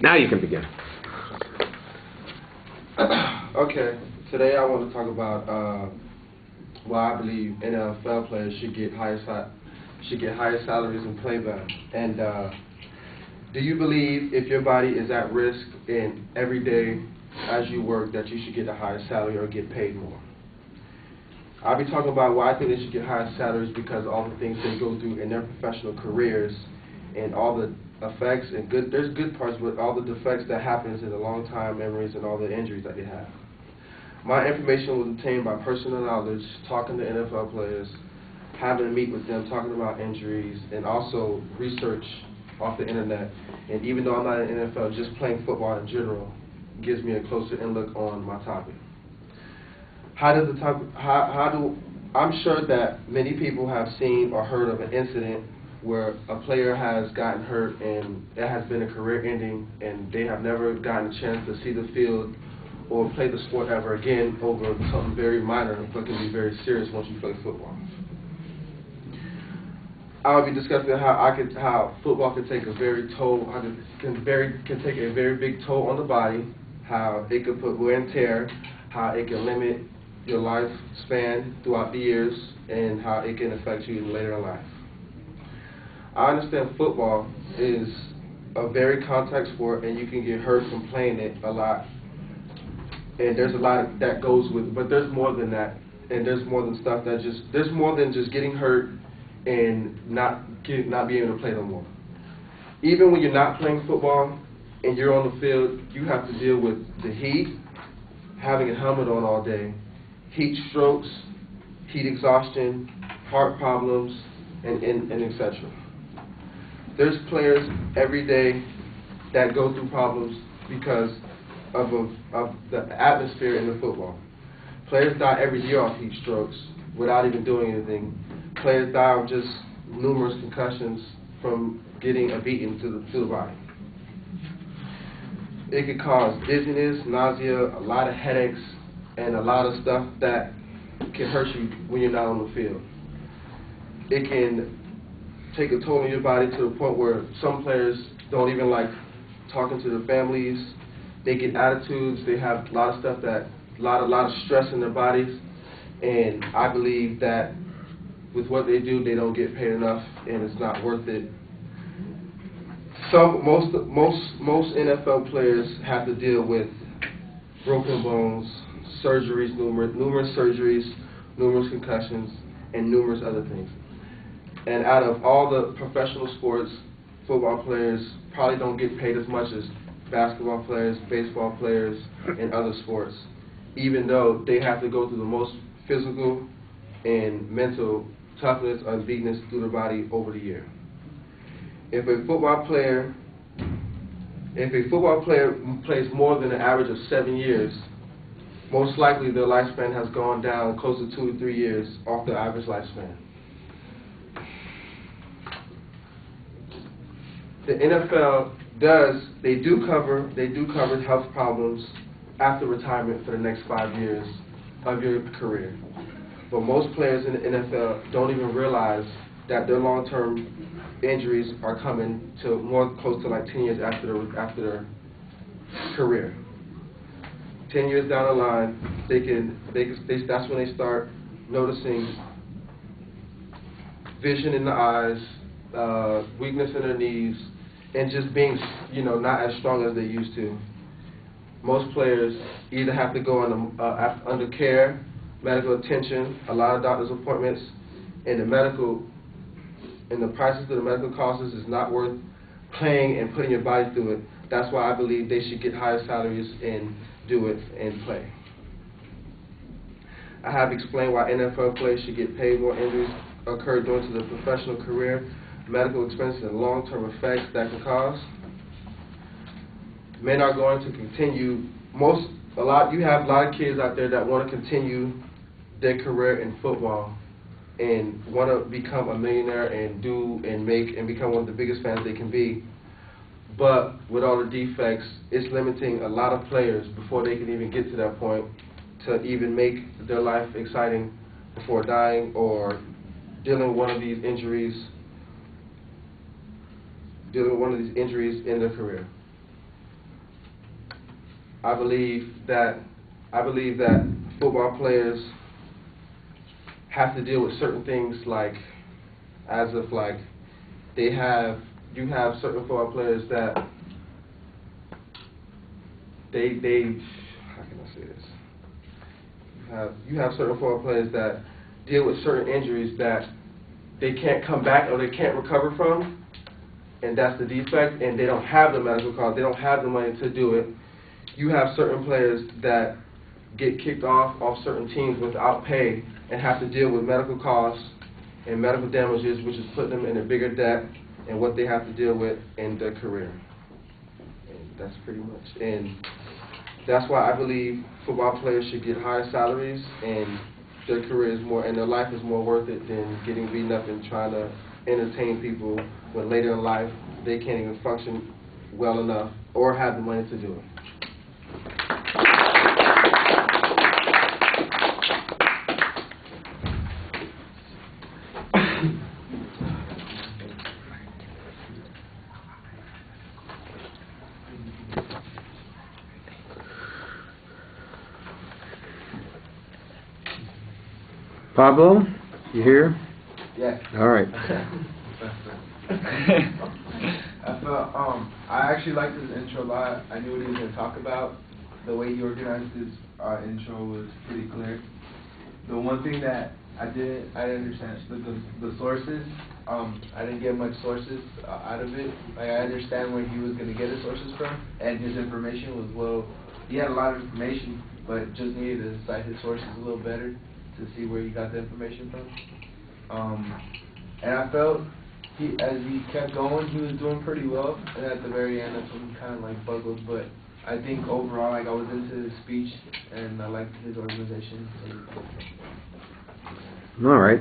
Now you can begin. Okay, today I want to talk about why I believe NFL players should get higher salaries and play better. And do you believe if your body is at risk and every day as you work that you should get a higher salary or get paid more? I'll be talking about why I think they should get higher salaries because of all the things they go through in their professional careers and all the effects and there's good parts, but all the defects that happens in the long time memories and all the injuries that they have. My information was obtained by personal knowledge, talking to NFL players, having to meet with them, talking about injuries, and also research off the internet. And even though I'm not in the NFL, just playing football in general gives me a closer look on my topic. I'm sure that many people have seen or heard of an incident where a player has gotten hurt and it has been a career ending and they have never gotten a chance to see the field or play the sport ever again over something very minor but can be very serious once you play football. I'll be discussing how football can take a very big toll on the body, how it can put wear and tear, how it can limit your lifespan throughout the years, and how it can affect you later in life. I understand football is a very contact sport, and you can get hurt from playing it a lot. And there's a lot that goes with it, but there's more than that, and there's more than stuff that there's more than just getting hurt and not being able to play no more. Even when you're not playing football and you're on the field, you have to deal with the heat, having a helmet on all day, heat strokes, heat exhaustion, heart problems, and etc. There's players every day that go through problems because of the atmosphere in the football. Players die every year off heat strokes without even doing anything. Players die of just numerous concussions from getting a beating to the body. It could cause dizziness, nausea, a lot of headaches, and a lot of stuff that can hurt you when you're not on the field. It can take a toll on your body to the point where some players don't even like talking to their families. They get attitudes. They have a lot of stuff a lot of stress in their bodies, and I believe that with what they do, they don't get paid enough, and it's not worth it. Most NFL players have to deal with broken bones, surgeries, numerous surgeries, numerous concussions, and numerous other things. And out of all the professional sports, football players probably don't get paid as much as basketball players, baseball players, and other sports, even though they have to go through the most physical and mental toughness or beatness through their body over the year. If a football player plays more than an average of 7 years, most likely their lifespan has gone down close to 2 to 3 years off their average lifespan. The NFL they do cover health problems after retirement for the next 5 years of your career. But most players in the NFL don't even realize that their long-term injuries are coming to more close to like 10 years after their career. 10 years down the line, that's when they start noticing vision in the eyes, weakness in their knees, and just being, not as strong as they used to. Most players either have to go under care, medical attention, a lot of doctor's appointments, and the prices of the medical costs is not worth playing and putting your body through it. That's why I believe they should get higher salaries and do it and play. I have explained why NFL players should get paid more. Injuries occur during their professional career, medical expenses, and long-term effects that can cause. Men are going to continue. You have a lot of kids out there that want to continue their career in football and want to become a millionaire and become one of the biggest fans they can be. But with all the defects, it's limiting a lot of players before they can even get to that point to even make their life exciting before dying or dealing with one of these injuries in their career. I believe that football players have to deal with certain things, like you have certain football players that they how can I say this? You have certain football players that deal with certain injuries that they can't come back or they can't recover from, and that's the defect, and they don't have the medical costs, they don't have the money to do it. You have certain players that get kicked off certain teams without pay and have to deal with medical costs and medical damages, which is putting them in a bigger debt and what they have to deal with in their career. And that's pretty much. And that's why I believe football players should get higher salaries, and their career is more, and their life is more worth it than getting beaten up and trying to entertain people when later in life they can't even function well enough or have the money to do it. Pablo, you here? Yes. All right. I actually liked his intro a lot. I knew what he was going to talk about. The way he organized his intro was pretty clear. The one thing that I didn't understand the sources. I didn't get much sources out of it. Like, I understand where he was going to get his sources from, and his information was, well, he had a lot of information, but just needed to cite his sources a little better to see where he got the information from. And I felt as he kept going, he was doing pretty well, and at the very end, that's when he kind of like buckled. But I think overall, like, I was into his speech, and I liked his organization. All right.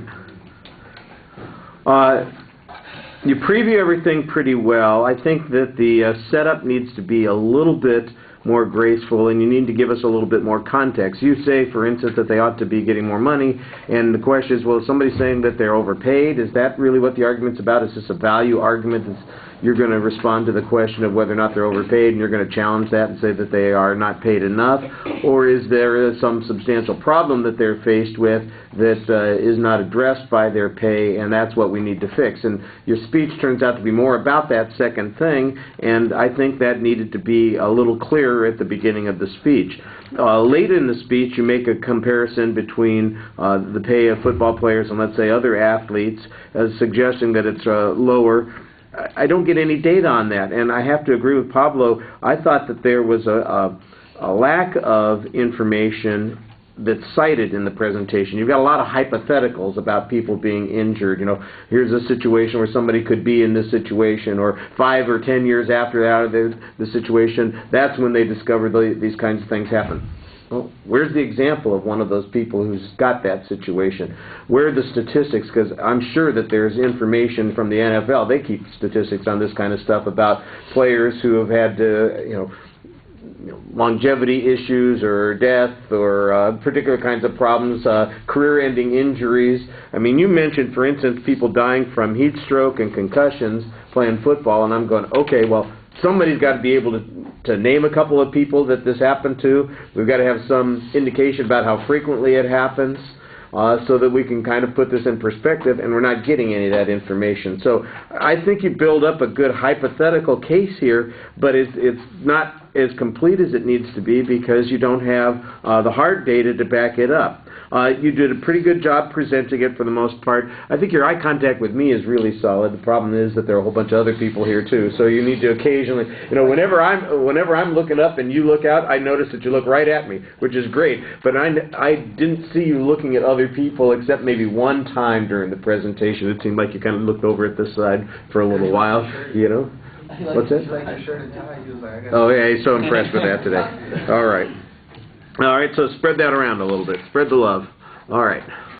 You preview everything pretty well. I think that the setup needs to be a little bit more graceful, and you need to give us a little bit more context. You say, for instance, that they ought to be getting more money, and the question is, well, is somebody saying that they're overpaid? Is that really what the argument's about? Is this a value argument? You're going to respond to the question of whether or not they're overpaid, and you're going to challenge that and say that they are not paid enough? Or is there some substantial problem that they're faced with that is not addressed by their pay, and that's what we need to fix? And your speech turns out to be more about that second thing, and I think that needed to be a little clearer at the beginning of the speech. Late in the speech, you make a comparison between the pay of football players and, let's say, other athletes, suggesting that it's lower. I don't get any data on that, and I have to agree with Pablo. I thought that there was a lack of information that's cited in the presentation. You've got a lot of hypotheticals about people being injured. You know, here's a situation where somebody could be in this situation, or 5 or 10 years after out of the situation, that's when they discover these kinds of things happen. Well, where's the example of one of those people who's got that situation? Where are the statistics? Because I'm sure that there's information from the NFL. They keep statistics on this kind of stuff about players who have had, longevity issues or death or particular kinds of problems, career-ending injuries. I mean, you mentioned, for instance, people dying from heat stroke and concussions playing football, and I'm going, okay, well, somebody's got to be able to name a couple of people that this happened to. We've got to have some indication about how frequently it happens, so that we can kind of put this in perspective, and we're not getting any of that information. So I think you build up a good hypothetical case here, but it's not as complete as it needs to be because you don't have the hard data to back it up. You did a pretty good job presenting it for the most part. I think your eye contact with me is really solid. The problem is that there are a whole bunch of other people here too, so you need to occasionally, whenever I'm looking up and you look out, I notice that you look right at me, which is great. But I didn't see you looking at other people except maybe one time during the presentation. It seemed like you kind of looked over at this side for a little while, What's that? He liked your shirt and tie. He was like, Oh yeah, he's so impressed with that today. All right. All right, so spread that around a little bit. Spread the love. All right.